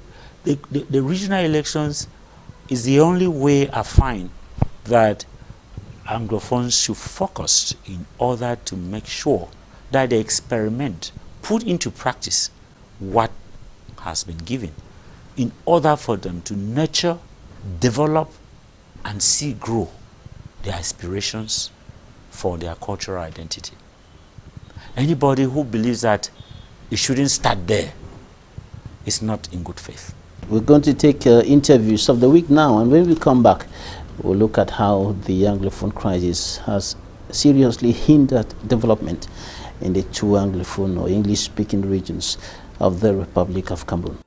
the regional elections is the only way I find that Anglophones should focus in order to make sure that they experiment, put into practice what has been given, in order for them to nurture, develop, and see grow their aspirations for their cultural identity. Anybody who believes that it shouldn't start there is not in good faith. We're going to take interviews of the week now, and when we come back, we'll look at how the Anglophone crisis has seriously hindered development in the two Anglophone or English-speaking regions of the Republic of Cameroon.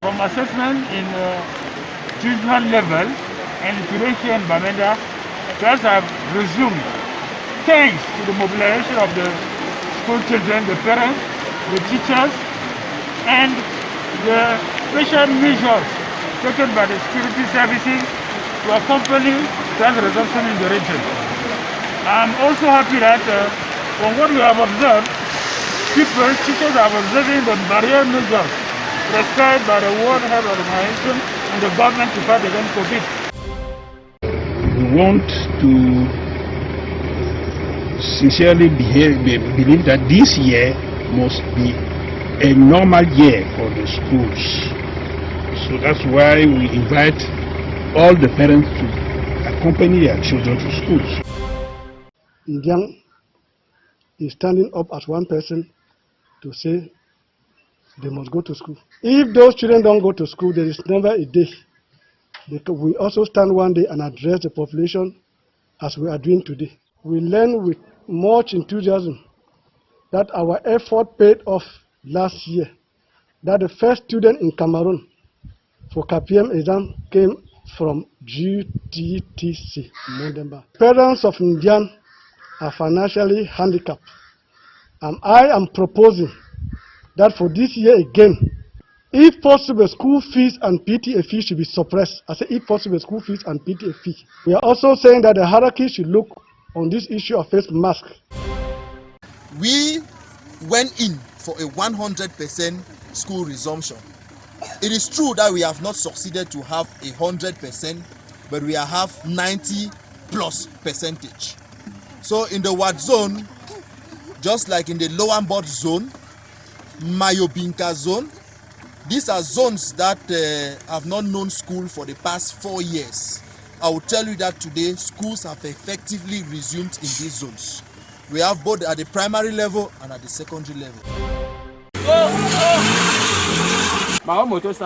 From assessment in regional level and Inspiration Bamenda, tests have resumed thanks to the mobilization of the school children, the parents, the teachers, and the special measures taken by the security services to accompany class resumption in the region. I'm also happy that from what we have observed, teachers are observing the barrier measures prescribed by the World Health Organization and the government to fight against COVID. We want to sincerely believe that this year must be a normal year for the schools. So that's why we invite all the parents to accompany their children to schools. Indian is standing up as one person to say they must go to school. If those children don't go to school, there is never a day. We also stand one day and address the population as we are doing today. We learn with much enthusiasm that our effort paid off last year, that the first student in Cameroon for KPM exam came from GTTC, Modemba. Parents of Indian are financially handicapped, and I am proposing that for this year again, if possible, school fees and PTA fees should be suppressed. I say if possible, school fees and PTA fee. We are also saying that the hierarchy should look on this issue of face mask. We went in for a 100% school resumption. It is true that we have not succeeded to have 100%, but we have 90+%. So in the Ward zone, just like in the Lower Board zone, Mayobinka zone, these are zones that have not known school for the past 4 years. I will tell you that today schools have effectively resumed in these zones. We have both at the primary level and at the secondary level. My motor was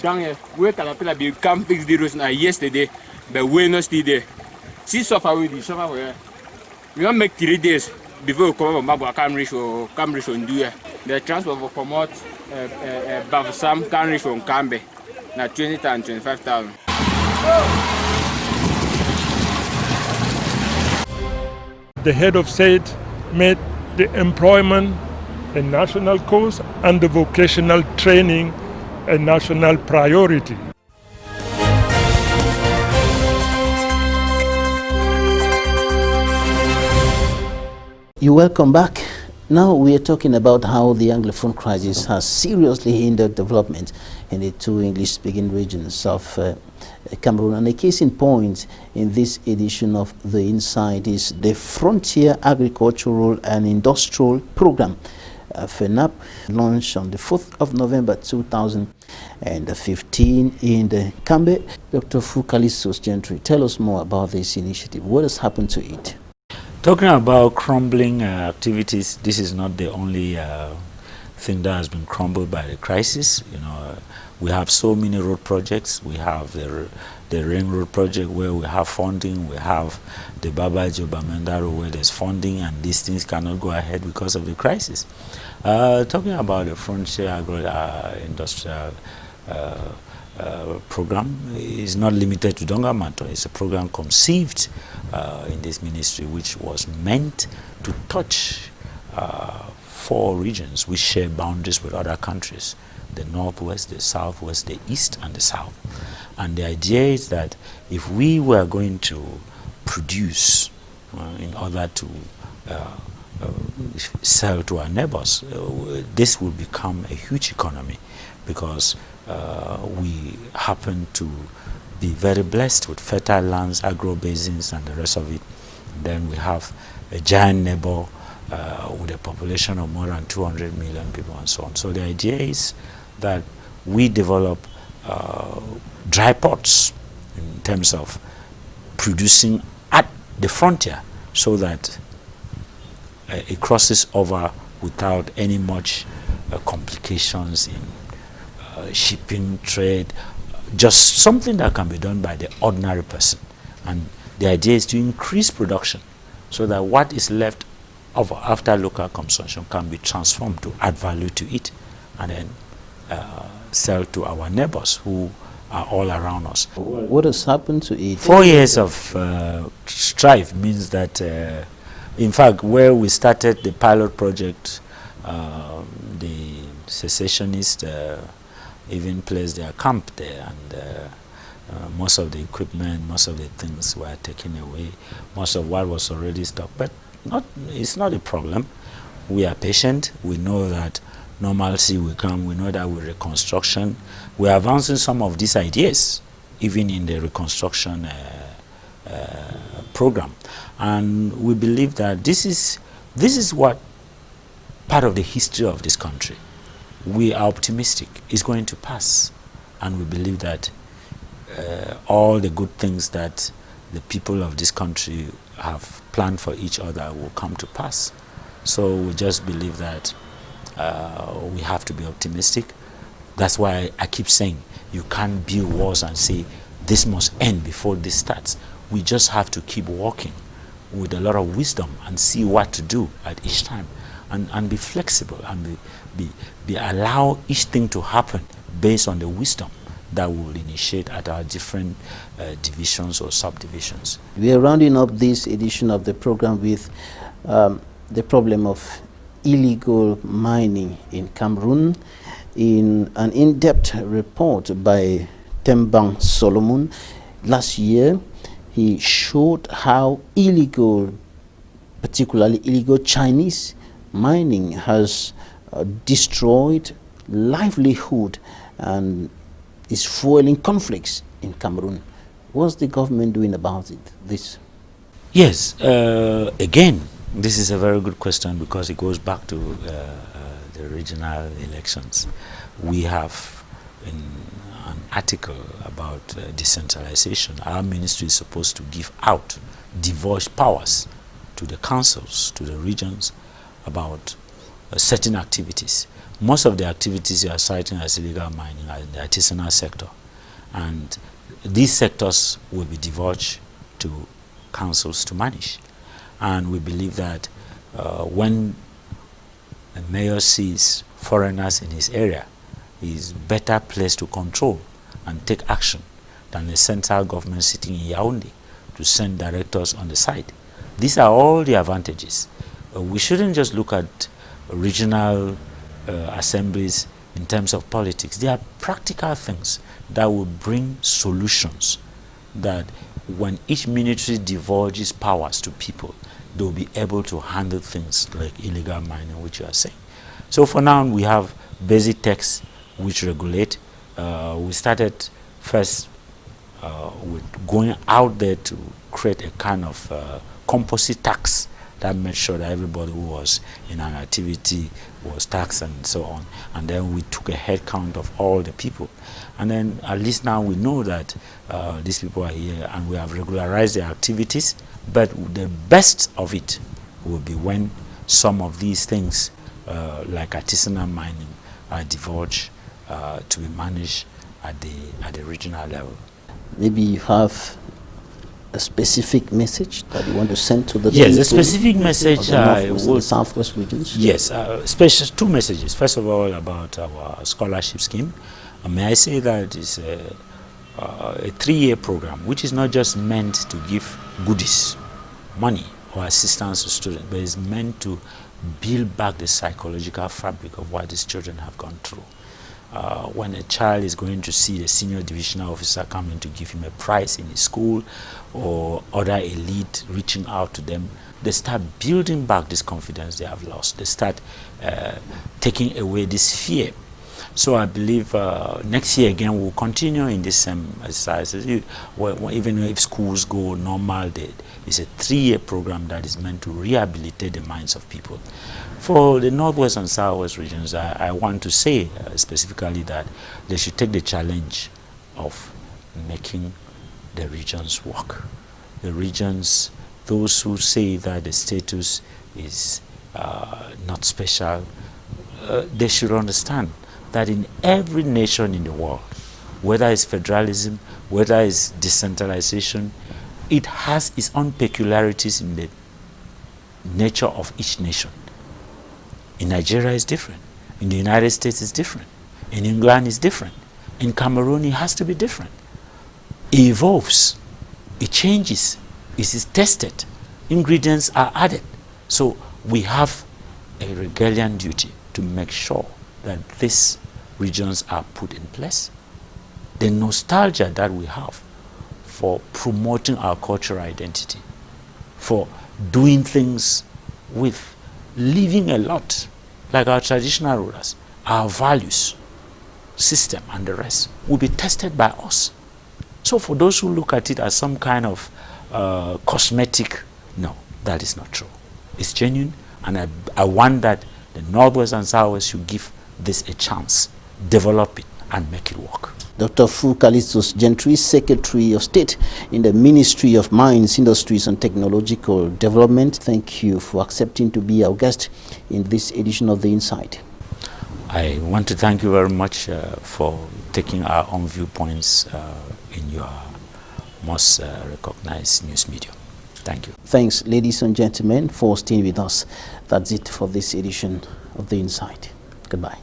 down here. We can become fix the roads yesterday, but we're not still there. See, suffer with the suffer. We don't make 3 days before we come over Mabwa Cameroon on do the transport will come out Bavsam Cameroon from Cambe. Now 20,000 and 25,000. The head of state made the employment a national cause and the vocational training a national priority. You're welcome back. Now we are talking about how the Anglophone crisis has seriously hindered development in the two English-speaking regions of Cameroon. And a case in point in this edition of The Insight is the Frontier Agricultural and Industrial Program, FUH, launched on the 4th of November 2015 in the Cambe. Dr. CALISTUS GENTRY, tell us more about this initiative. What has happened to it? Talking about crumbling activities, this is not the only thing that has been crumbled by the crisis. You know, we have so many road projects. We have the Ring Road project where we have funding. We have the Babajo Bamendaro where there's funding, and these things cannot go ahead because of the crisis. Talking about the Frontier Agro Industrial program is not limited to Dongamato. It's a program conceived in this ministry which was meant to touch 4 regions which share boundaries with other countries: the northwest, the southwest, the east, and the south. And the idea is that if we were going to produce in order to sell to our neighbors, this will become a huge economy, because we happen to be very blessed with fertile lands, agro basins, and the rest of it. And then we have a giant neighbor with a population of more than 200 million people and so on. So the idea is that we develop dry ports in terms of producing at the frontier, so that it crosses over without any much complications in shipping, trade, just something that can be done by the ordinary person. And the idea is to increase production so that what is left of after local consumption can be transformed to add value to it, and then sell to our neighbors who are all around us. What has happened to it? 4 years of strife means that, in fact, where we started the pilot project, the secessionists even placed their camp there, and most of the equipment, most of the things were taken away. Most of what was already stocked, but it's not a problem. We are patient. We know that normalcy will come. We know that with reconstruction, we are advancing some of these ideas, even in the reconstruction program. And we believe that this is what part of the history of this country. We are optimistic. It's going to pass. And we believe that all the good things that the people of this country have planned for each other will come to pass. So we just believe that we have to be optimistic. That's why I keep saying you can't build walls and say this must end before this starts. We just have to keep walking with a lot of wisdom and see what to do at each time, and be flexible, and be allow each thing to happen based on the wisdom that will initiate at our different divisions or subdivisions. We are rounding up this edition of the program with the problem of illegal mining in Cameroon. In an in-depth report by Tembang Solomon last year, he showed how illegal, particularly illegal Chinese mining, has destroyed livelihood and is fueling conflicts in Cameroon. What's the government doing about this? Yes, again, this is a very good question, because it goes back to the regional elections. We have in an article about decentralization. Our ministry is supposed to give out divulge powers to the councils, to the regions, about certain activities. Most of the activities you are citing as illegal mining are in the artisanal sector, and these sectors will be divulged to councils to manage. And we believe that when a mayor sees foreigners in his area, he is better placed to control and take action than the central government sitting in Yaoundé to send directors on the side. These are all the advantages. We shouldn't just look at regional assemblies in terms of politics. They are practical things that will bring solutions, that when each ministry divulges powers to people, they will be able to handle things like illegal mining, which you are saying. So for now, we have basic texts which regulate. We started first with going out there to create a kind of composite tax that made sure that everybody who was in an activity was taxed and so on. And then we took a head count of all the people. And then at least now we know that these people are here, and we have regularized their activities. But the best of it will be when some of these things, like artisanal mining, are divulged to be managed at the regional level. Maybe you have a specific message that you want to send to the yes, a specific message the southwest regions. Yes, special two messages. First of all, about our scholarship scheme, And may I say that it's a 3-year program, which is not just meant to give goodies, money or assistance to students, but it's meant to build back the psychological fabric of what these children have gone through. When a child is going to see the senior divisional officer coming to give him a prize in his school, or other elite reaching out to them, they start building back this confidence they have lost. They start taking away this fear. So I believe next year again we'll continue in this same exercise. Even if schools go normal, it's a 3-year program that is meant to rehabilitate the minds of people. For the Northwest and Southwest regions, I want to say specifically that they should take the challenge of making the regions work. The regions, those who say that the status is not special, they should understand that in every nation in the world, whether it's federalism, whether it's decentralization, it has its own peculiarities in the nature of each nation. In Nigeria it's different. In the United States it's different. In England it's different. In Cameroon it has to be different. It evolves. It changes. It is tested. Ingredients are added. So we have a Hegelian duty to make sure that these regions are put in place. The nostalgia that we have for promoting our cultural identity, for doing things with leaving a lot, like our traditional rulers, our values, system and the rest, will be tested by us. So for those who look at it as some kind of cosmetic, no, that is not true. It's genuine, and I want that the Northwest and Southwest should give this a chance, develop it and make it work. Dr. FUH CALISTUS GENTRY, Secretary of State in the Ministry of Mines, Industries and Technological Development, thank you for accepting to be our guest in this edition of The Insight. I want to thank you very much for taking our own viewpoints in your most recognized news media. Thank you. Thanks, ladies and gentlemen, for staying with us. That's it for this edition of The Insight. Goodbye.